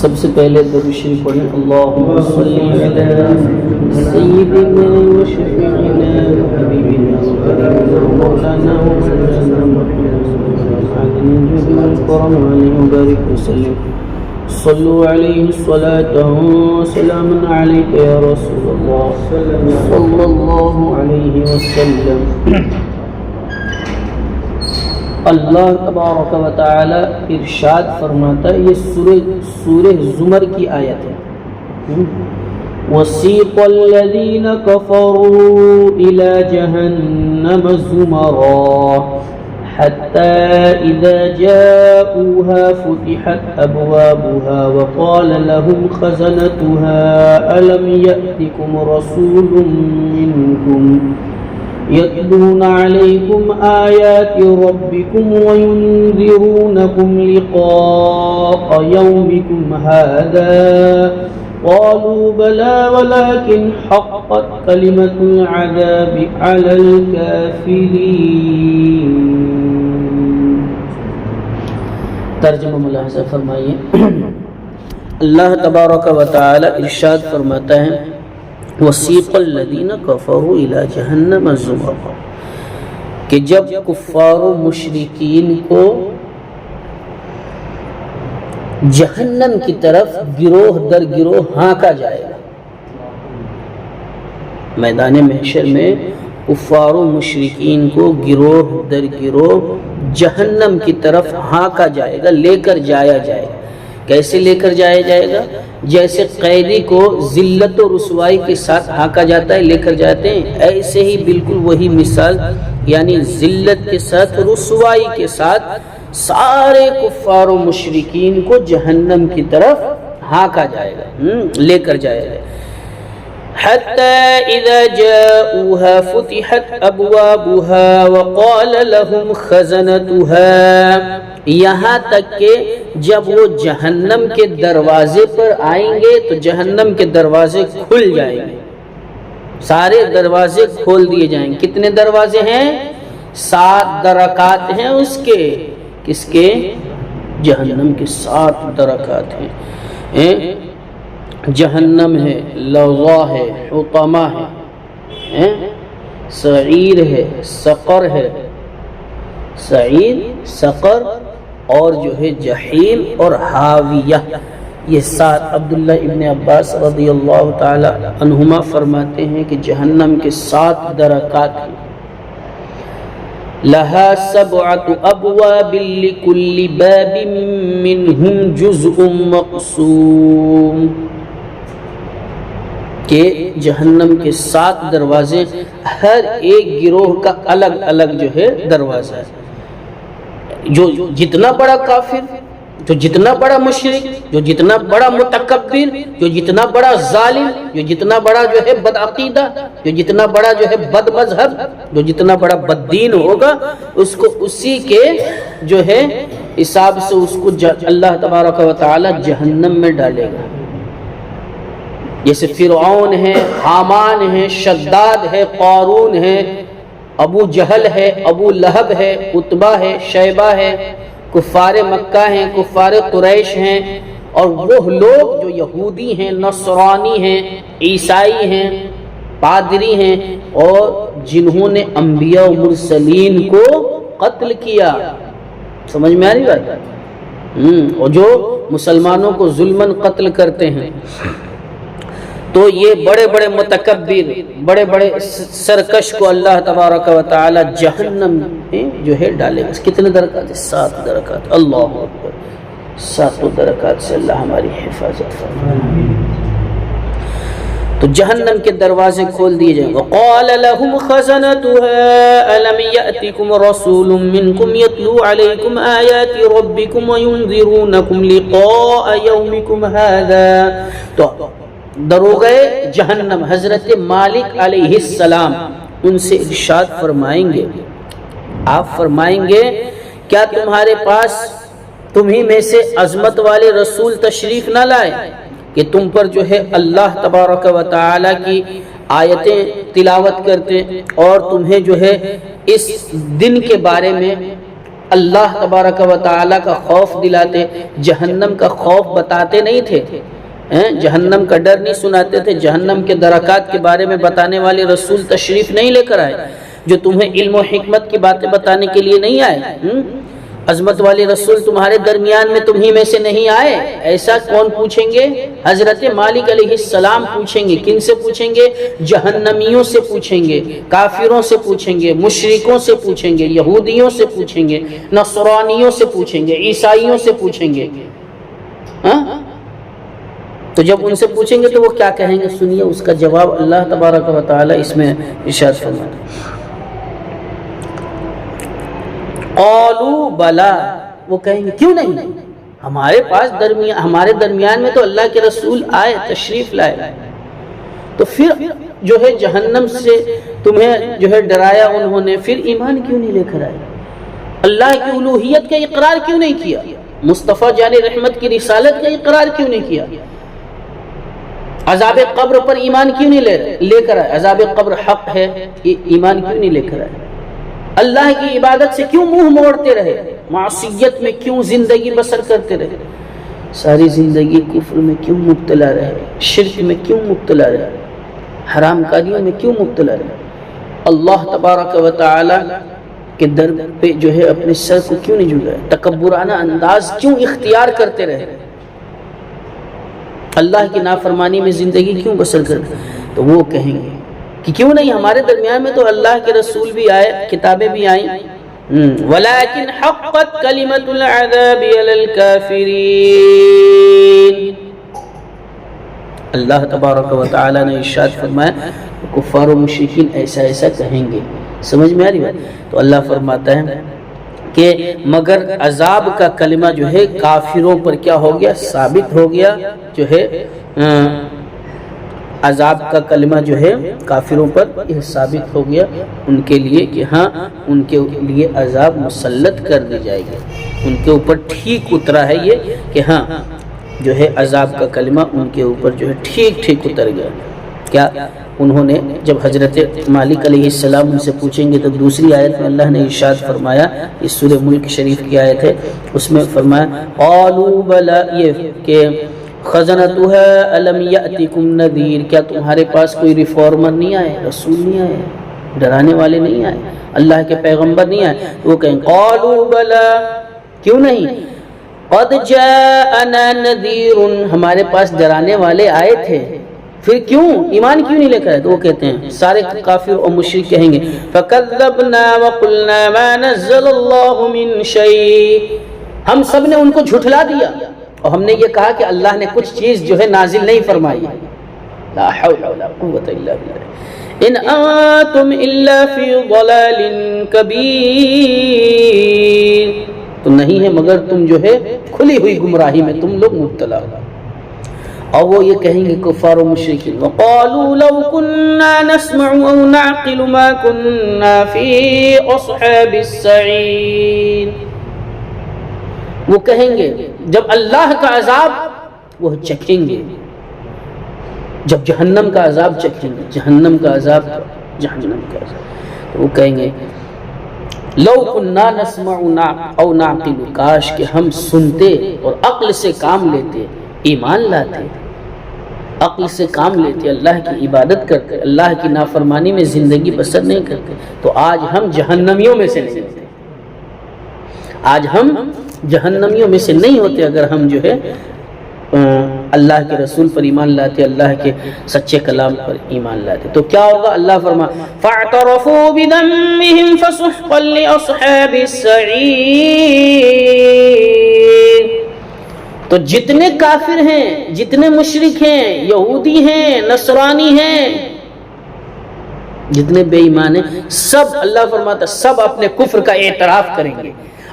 سب سے پہلے درود شریف پڑھیں اللہم صلی علی سیدنا و شفیعنا و حبیبنا و مولانا و مولانا وبارک وسلم صلوا علیہ الصلاة والسلام علیک یا رسول اللہ صلی اللہ علیہ وسلم۔ اللہ تبارک و تعالی ارشاد فرماتا ہے، یہ سورہ زمر کی آیت ہے۔ وَسِيقَ الَّذِينَ كَفَرُوا إِلَى جَهَنَّمَ زُمَرًا حَتَّى إِذَا جَاءُوهَا فُتِحَتْ أَبْوَابُهَا وَقَالَ لَهُمْ خَزَنَتُهَا أَلَمْ يَأْتِكُمْ رَسُولٌ مِّنكُمْ يتلون عليكم آيات ربكم وينذرونكم لقاء يومكم هذا قالوا بلى ولكن حقت كلمة العذاب على الكافرين۔ ترجمہ ملاحظہ فرمائیے۔ اللہ تبارک و تعالی ارشاد فرماتا ہے وَسِيقَ الَّذِينَ كَفَرُوا إِلَى جَهَنَّمَ زُمَرًا، کہ جب کفار و مشرکین کو جہنم کی طرف گروہ در گروہ ہانکا جائے گا، میدان محشر میں کفار و مشرکین کو گروہ در گروہ جہنم کی طرف ہانکا جائے گا، لے کر جایا جائے گا۔ کیسے لے کر جایا جائے گا؟ جیسے قیدی کو ذلت و رسوائی کے ساتھ ہانکا جاتا ہے، لے کر جاتے ہیں، ایسے ہی بالکل وہی مثال، یعنی ذلت کے ساتھ رسوائی کے ساتھ سارے کفار و مشرکین کو جہنم کی طرف ہانکا جائے گا، لے کر جایا جائے گا۔ حَتَّى إِذَا جَاءُوهَا فُتِحَتْ أَبْوَابُهَا وَقَالَ لَهُمْ خَزَنَتُهَا، یہاں تک کہ جب وہ جہنم کے دروازے پر آئیں گے تو جہنم کے دروازے کھل جائیں گے، سارے دروازے کھول دیے جائیں گے۔ کتنے دروازے ہیں؟ 7 درکات ہیں اس کے، کس کے؟ جہنم کے 7 درکات ہیں۔ جہنم ہے، لظا ہے، حطمہ ہے، سعیر ہے، سقر ہے، سعیر، سقر اور جو ہے جحیم اور حاویہ، یہ 7۔ عبداللہ ابن عباس رضی اللہ تعالی عنہما فرماتے ہیں کہ جہنم کے 7 درکات ہیں۔ لہا 7 ابواب لکل باب منہم جزء مقسوم، کہ جہنم کے 7 دروازے، ہر ایک گروہ کا الگ الگ جو ہے دروازہ ہے۔ جو جتنا بڑا کافر، جو جتنا بڑا مشرک، جو جتنا بڑا متکبر، جو جتنا بڑا ظالم، جو جتنا بڑا جو ہے بدعقیدہ، جو جتنا بڑا جو ہے بد مذہب، جو جتنا بڑا بد دین ہوگا، اس کو اسی کے جو ہے حساب سے اس کو اللہ تبارک و تعالی جہنم میں ڈالے گا۔ جیسے فرعون ہے، حامان ہے، شداد ہے، قارون ہے، ابو جہل ہے، ابو لہب ہے، عتبہ ہے، شیبہ ہے، کفار مکہ ہیں، کفار قریش ہیں، اور وہ لوگ جو یہودی ہیں، نصرانی ہیں، عیسائی ہیں، پادری ہیں، اور جنہوں نے انبیاء و مرسلین کو قتل کیا۔ سمجھ میں آ رہی بات؟ اور جو مسلمانوں کو ظلماً قتل کرتے ہیں، تو یہ بڑے بڑے متکبر، بڑے بڑے سرکش کو اللہ تبارک و تعالی جہنم میں جو ہے ڈالے گا۔ کتنے درکات؟ 7 درکات۔ اللہ اکبر، 7 درکات سے اللہ ہماری حفاظت فرمائے۔ تو جہنم کے دروازے کھول دیے جائیں گے۔ وَقَالَ لَهُمْ خَزَنَتُهَا أَلَمْ يَأْتِكُمْ رَسُولٌ مِّنكُمْ يَتْلُو عَلَيْكُمْ آيَاتِ رَبِّكُمْ وَيُنذِرُونَكُمْ لِقَاءَ يَوْمِكُمْ هَٰذَا، تو دروغے جہنم حضرت مالک علیہ السلام ان سے ارشاد فرمائیں گے، آپ فرمائیں گے کیا تمہارے پاس تمہیں میں سے عظمت والے رسول تشریف نہ لائے کہ تم پر جو ہے اللہ تبارک و تعالی کی آیتیں تلاوت کرتے اور تمہیں جو ہے اس دن کے بارے میں اللہ تبارک و تعالیٰ کا خوف دلاتے، جہنم کا خوف بتاتے نہیں تھے، جہنم کا ڈر نہیں سناتے تھے، جہنم کے درکات کے بارے میں بتانے والے رسول تشریف نہیں لے کر آئے، جو تمہیں علم و حکمت کی باتیں بتانے کے لیے نہیں آئے، عظمت والے رسول تمہارے درمیان میں تمہیں میں سے نہیں آئے، ایسا کون پوچھیں گے؟ حضرت مالک علیہ السلام پوچھیں گے۔ کن سے پوچھیں گے؟ جہنمیوں سے پوچھیں گے، کافروں سے پوچھیں گے، مشرکوں سے پوچھیں گے، یہودیوں سے پوچھیں گے، نصرانیوں سے پوچھیں گے، عیسائیوں سے پوچھیں گے۔ تو جب ان سے پوچھیں گے تو وہ کیا کہیں گے؟ سنیے اس کا جواب اللہ تبارک و تعالی اس میں ارشاد فرماتے ہیں، قالوا بلا، وہ کہیں گے کیوں نہیں، ہمارے درمیان میں تو اللہ کے رسول آئے، تشریف لائے، تو پھر جو ہے جہنم سے تمہیں جو ہے ڈرایا انہوں نے، پھر ایمان کیوں نہیں لے کر آئے؟ اللہ کی الوہیت کا اقرار کیوں نہیں کیا؟ مصطفیٰ جان رحمت کی رسالت کا اقرار کیوں نہیں کیا؟ عذاب قبر پر ایمان کیوں نہیں لے کر آئے؟ عذاب قبر حق ہے، ایمان کیوں نہیں لے کر آئے؟ اللہ کی عبادت سے کیوں منہ موڑتے رہے؟ معصیت میں کیوں زندگی بسر کرتے رہے؟ ساری زندگی کفر میں کیوں مبتلا رہے؟ شرک میں کیوں مبتلا رہے؟ حرام کاریوں میں کیوں مبتلا رہے؟ اللہ تبارک و تعالی کے در پہ جو ہے اپنے سر کو کیوں نہیں جھکائے؟ تکبرانہ انداز کیوں اختیار کرتے رہے؟ اللہ کی نافرمانی میں زندگی کیوں بسر کرتے؟ تو وہ کہیں گے کہ کیوں نہیں، ہمارے درمیان میں تو اللہ کے رسول بھی آئے، کتابیں بھی آئیں، وَلَكِنْ حَقَّتْ كَلِمَةُ الْعَذَابِ عَلَى الْكَافِرِينَ، اللہ تبارک و تعالی نے ارشاد فرمایا کفار و مشرکین ایسا ایسا کہیں گے۔ سمجھ میں آ رہی بات؟ تو اللہ فرماتا ہے کہ مگر عذاب کا کلمہ جو ہے کافروں پر کیا ہو گیا؟ ثابت ہو گیا، جو ہے عذاب کا کلمہ جو ہے کافروں پر یہ ثابت ہو گیا ان کے لیے کہ ہاں ان کے لیے عذاب مسلط کر دی جائے گی، ان کے اوپر ٹھیک اترا ہے یہ کہ ہاں جو ہے عذاب کا کلمہ ان کے اوپر جو ہے ٹھیک اتر گیا۔ کیا انہوں نے جب حضرت مالک علیہ السلام ان سے پوچھیں گے تو دوسری آیت میں اللہ نے ارشاد فرمایا، اس سورہ ملک شریف کی آیت ہے، اس میں فرمایا قالوا بلا، یہ کہ خزنتها الم یأتکم نذیر، کیا تمہارے پاس کوئی ریفارمر نہیں آئے، رسول نہیں آئے، ڈرانے والے نہیں آئے، اللہ کے پیغمبر نہیں آئے؟ وہ کہیں قالوا بلا، کیوں نہیں، قد جاءنا نذیر، ہمارے پاس ڈرانے والے آئے تھے، پھر کیوں ایمان کیوں نہیں لے کر آئے؟ تو وہ کہتے ہیں سارے کافر اور مشرک کہیں گے فکذبنا وقلنا ما نزل اللہ من شیء، ہم سب نے ان کو جھٹلا دیا اور ہم نے یہ کہا کہ اللہ نے کچھ چیز جو ہے نازل نہیں فرمائی۔ لا حول ولا قوة الا باللہ ان انتم الا فی ضلال کبیر، تو نہیں ہے مگر تم جو ہے کھلی ہوئی گمراہی میں تم لوگ مبتلا ہو۔ اور وہ یہ کہیں گے کفار و مشرکین وقالوا لو كنا نسمع او نعقل ما كنا في اصحاب السعير، وہ کہیں گے جب اللہ کا عذاب وہ چکھیں گے، جب جہنم کا عذاب چکھیں گے، جہنم کا عذاب، تو وہ کہیں گے لو كنا نسمع او نعقل، کاش کہ ہم سنتے اور عقل سے کام لیتے، ایمان لاتے، عقل سے کام لیتے، اللہ کی عبادت کرتے، اللہ کی نافرمانی میں زندگی بسر نہیں کرتے، تو آج ہم جہنمیوں میں سے نہیں ہوتے، آج ہم جہنمیوں میں سے نہیں ہوتے اگر ہم جو ہے اللہ کے رسول پر ایمان لاتے، اللہ کے سچے کلام پر ایمان لاتے۔ تو کیا ہوگا؟ اللہ فرما فَاعْتَرَفُوا بِذَنبِهِمْ فَسُحْقًا لِأَصْحَابِ السَّعِيرِ، تو جتنے کافر ہیں، جتنے مشرک ہیں، یہودی ہیں، نصرانی ہیں، جتنے بے ایمان ہیں، سب اللہ فرماتا سب اپنے کفر کا اعتراف کریں گے،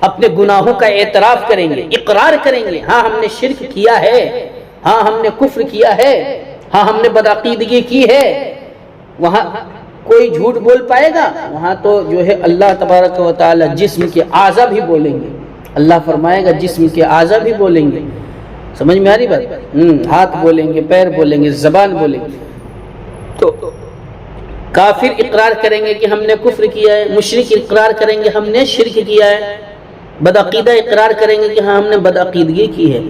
اپنے گناہوں کا اعتراف کریں گے، اقرار کریں گے، ہاں ہم نے شرک کیا ہے، ہاں ہم نے کفر کیا ہے، ہاں ہم نے بدعقیدگی کی ہے۔ وہاں کوئی جھوٹ بول پائے گا؟ وہاں تو جو ہے اللہ تبارک و تعالی جسم کے اعضا بھی بولیں گے، اللہ فرمائے گا جسم کے اعضا بھی بولیں گے، سمجھ میں آ رہی بات؟ ہاتھ بولیں گے، پیر بولیں گے، زبان بولیں گے۔ تو کافر اقرار کریں گے کہ ہم نے کفر کیا ہے، مشرک اقرار کریں گے ہم نے شرک کیا ہے، بدعقیدہ اقرار کریں گے کہ ہاں ہم نے بدعقیدگی کی ہے،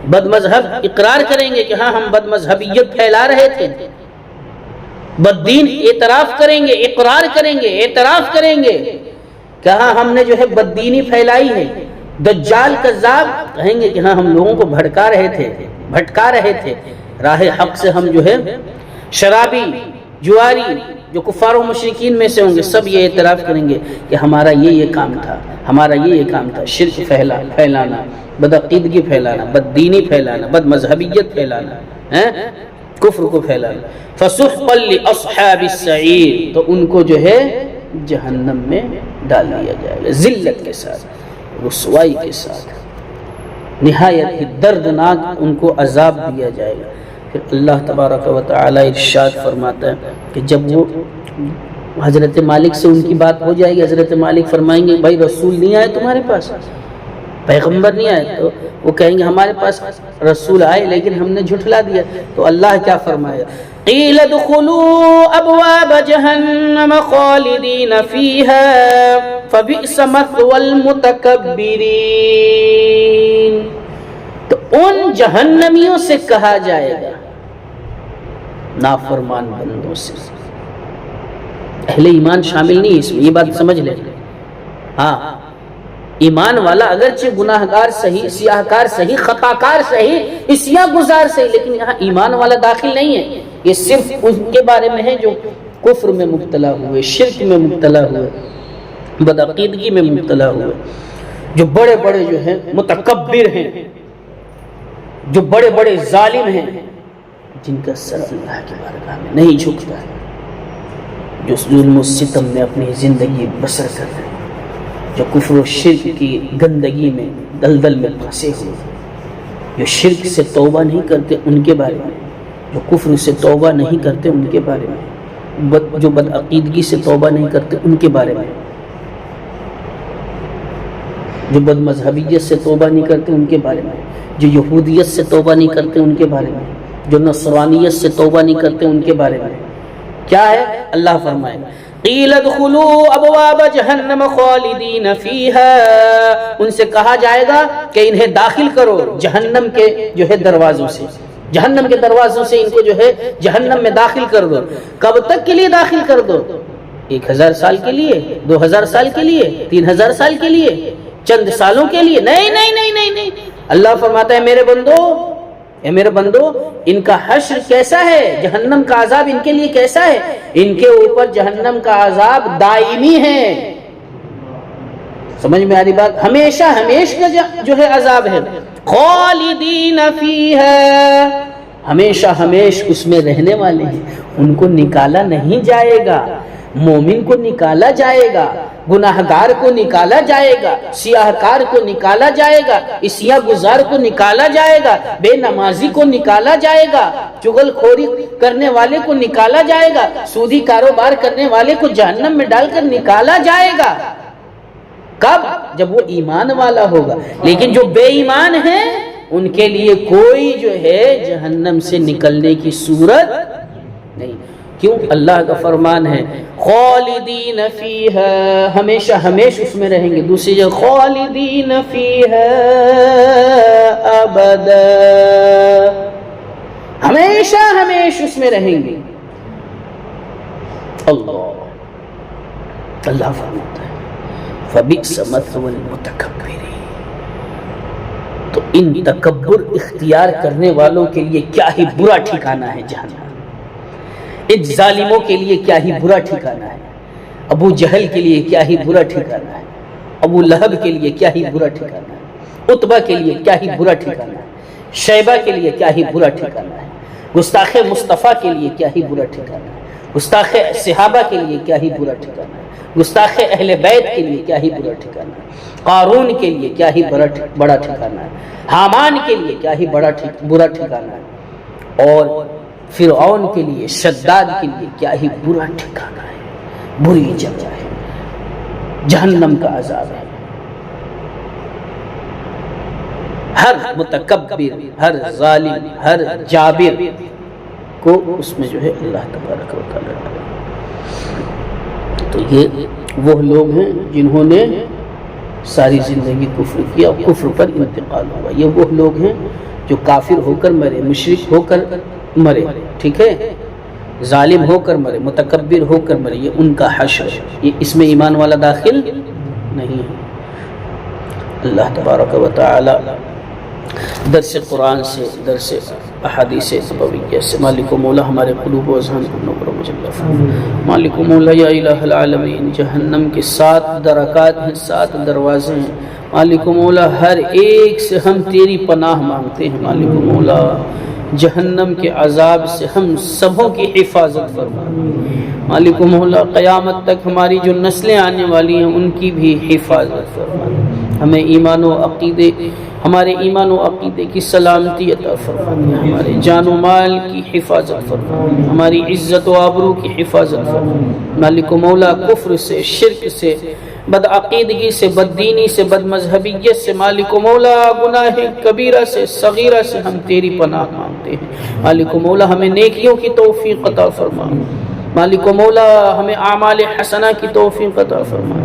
بد مذہب اقرار کریں گے کہ ہاں ہم بد مذہبیت پھیلا رہے تھے، بد دین اعتراف کریں گے، اقرار کریں گے، اعتراف کریں گے کہ ہاں ہم نے جو ہے بد دینی پھیلائی ہے، دجال کذاب کہیں گے کہ ہاں ہم لوگوں کو بھٹکا رہے تھے راہ حق سے، ہم جو ہے شرابی جواری جو کفار و مشرکین میں سے ہوں گے سب یہ اعتراف کریں گے کہ ہمارا یہ کام تھا، ہمارا یہ کام تھا، شرک پھیلانا، بدعقیدگی پھیلانا، بد دینی پھیلانا، بد مذہبیت پھیلانا، کفر کو پھیلانا۔ فَسُحْقًا لِأَصْحَابِ السَّعِيرِ، تو ان کو جو ہے جہنم میں ڈال دیا جائے گا، ذلت کے ساتھ، رسوائی کے ساتھ، نہایت ہی دردناک ان کو عذاب دیا جائے گا۔ پھر اللہ تبارک و تعالی ارشاد فرماتا ہے کہ جب وہ حضرت مالک سے ان کی بات ہو جائے گی، حضرت مالک فرمائیں گے بھائی رسول نہیں آئے تمہارے پاس، پیغمبر نہیں آئے، تو وہ کہیں گے ہمارے پاس رسول آئے لیکن ہم نے جھٹلا دیا، تو اللہ کیا فرمائے گا؟ قیل ادخلوا ابواب جہنم خالدین فیہا فبئس مثوى المتکبرین، تو ان جہنمیوں سے کہا جائے گا، نافرمان بندوں سے، اہل ایمان شامل نہیں اس میں، یہ بات سمجھ لیں۔ ہاں ایمان والا اگرچہ گناہگار صحیح، سیاہکار صحیح، خطاکار صحیح، عصیاں گزار صحیح، لیکن یہاں ایمان والا داخل نہیں ہے، یہ صرف ان کے بارے میں ہے جو کفر میں مبتلا ہوئے، شرک میں مبتلا ہوئے، بدعقیدگی میں مبتلا ہوئے، جو بڑے بڑے جو ہیں متکبر ہیں، جو بڑے بڑے ظالم ہیں، جن کا سر اللہ کی بارگاہ میں نہیں جھکتا ہے، جو ظلم و ستم میں اپنی زندگی بسر کر رہے ہیں، جو کفر و شرک کی گندگی میں دلدل میں پھنسے ہوئے، جو شرک سے توبہ نہیں کرتے ان کے بارے میں، جو کفر سے توبہ نہیں کرتے ان کے بارے میں، جو بدعقیدگی سے توبہ نہیں کرتے ان کے بارے میں، جو بد مذہبیت سے توبہ نہیں کرتے ان کے بارے میں، جو یہودیت سے توبہ نہیں کرتے ان کے بارے میں، جو نصرانیت سے توبہ نہیں کرتے ان کے بارے میں کیا ہے؟ اللہ فرمائے قیل ادخلوا ابواب جہنم خالدین فیہا، ان سے کہا جائے گا کہ انہیں داخل کرو جہنم کے جو ہے دروازوں سے، جہنم کے دروازوں سے ان کو جو ہے جہنم میں داخل کر دو۔ کب تک کے لیے داخل کر دو؟ 1000 سال کے لیے، 2000 سال کے لیے، 3000 سال کے لیے، چند سالوں کے لیے؟ نہیں نہیں نہیں نہیں نہیں، اللہ فرماتا ہے میرے بندو، اے میرے بندو، ان کا حشر کیسا ہے، جہنم کا عذاب ان کے لیے کیسا ہے؟ ان کے اوپر جہنم کا عذاب دائمی ہے، سمجھ میں آ رہی بات؟ ہمیشہ کا جو ہے عذاب ہے، خالدین فیہا، ہمیشہ اس میں رہنے والے ہیں، ان کو نکالا نہیں جائے گا، مومن کو نکالا جائے گا، گناہگار کو نکالا جائے گا، سیاہکار کو نکالا جائے گا، عصیاں گزار کو نکالا جائے گا، بے نمازی کو نکالا جائے گا، چغل خوری کرنے والے کو نکالا جائے گا، سودی کاروبار کرنے والے کو جہنم میں ڈال کر نکالا جائے گا۔ کب؟ جب وہ ایمان والا ہوگا، لیکن جو بے ایمان ہیں ان کے لیے کوئی جو ہے جہنم سے نکلنے کی صورت نہیں۔ کیوں؟ اللہ کا فرمان ہے خالدین فیہا، ہمیشہ اس میں رہیں گے۔ دوسری جگہ خالدین فیہا ابدا، ہمیشہ اس میں رہیں گے۔ اللہ فرماتا ہے فبئس مثوى المتکبرین، تو ان تکبر اختیار کرنے والوں کے لیے کیا ہی برا ٹھکانہ ہے جہنم، ان ظالموں کے لیے کیا ہی برا ٹھکانہ ہے، ابو جہل کے لیے کیا ہی برا ٹھکانہ ہے، ابو لہب کے لیے کیا ہی برا ٹھکانہ ہے، عتبہ کے لیے کیا ہی برا ٹھکانہ ہے، شیبہ کے لیے کیا ہی برا ٹھکانہ ہے، گستاخ مصطفیٰ کے لیے کیا ہی برا ٹھکانہ ہے، گستاخ صحابہ کے لیے کیا ہی برا ٹھکانہ ہے، گستاخ اہل بیت کے لیے کیا ہی برا ٹھکانہ ہے، قارون کے لیے کیا ہی بڑا ٹھکانہ ہے، حامان کے لیے کیا ہی برا ٹھکانہ ہے، اور فرعون کے لیے، شداد کے لیے کیا ہی برا ٹھکانہ ہے، بری جگہ ہے، جہنم کا عذاب ہے۔ ہر متکبر، ہر ظالم، ہر جابر کو اس میں جو ہے اللہ تبارک و تعالی۔ تو یہ وہ لوگ ہیں جنہوں نے ساری زندگی کفر کیا اور کفر پر انتقال ہوا. یہ وہ لوگ ہیں جو کافر ہو کر مرے، مشرک ہو کر مرے، ٹھیک ہے، ظالم ہو کر مرے، متکبر ہو کر مرے، یہ ان کا حشر ہے. یہ اس میں ایمان والا داخل نہیں ہے. اللہ تبارک و تعالی درس قرآن سے، درس احادیث نبویہ سے مالک و مولا ہمارے قلوب و اذہان کو نور و مجلہ فرما. مالک و مولا یا الہ العالمین، جہنم کے 7 درکات ہیں، 7 دروازے ہیں. مالک و مولا ہر ایک سے ہم تیری پناہ مانگتے ہیں. مالک و مولا جہنم کے عذاب سے ہم سبوں کی حفاظت فرما. مالک و مولا قیامت تک ہماری جو نسلیں آنے والی ہیں ان کی بھی حفاظت فرما. ہمیں ایمان و عقیدے، ہمارے ایمان و عقیدے کی سلامتی عطا فرما. ہمارے جان و مال کی حفاظت فرما، ہماری عزت و آبرو کی حفاظت فرما. مالک و مولا کفر سے، شرک سے، بد عقیدگی سے، بد دینی سے، بد مذہبیت سے، مالک و مولا گناہ کبیرہ سے، صغیرہ سے ہم تیری پناہ مانگتے ہیں. مالک و مولا ہمیں نیکیوں کی توفیق عطا فرما. مالک و مولا ہمیں اعمال حسنہ کی توفیق عطا فرما،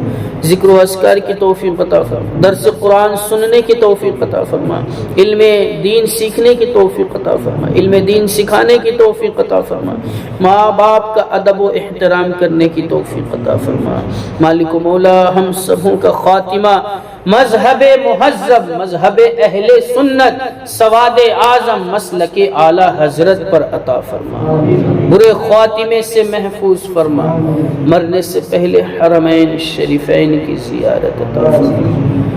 ذکر و اذکار کی توفیق عطا فرما، درس قرآن سننے کی توفیق عطا فرما، علم دین سیکھنے کی توفیق عطا فرما، علم دین سکھانے کی توفیق عطا فرما، ماں باپ کا ادب و احترام کرنے کی توفیق عطا فرما. مالک و مولا ہم سبوں کا خاتمہ مذہب مہذب، مذہب اہل سنت، سواد اعظم، مسلک اعلی حضرت پر عطا فرما. برے خاتمے سے محفوظ فرما. مرنے سے پہلے حرمین شریفین کی زیارت عطا فرما.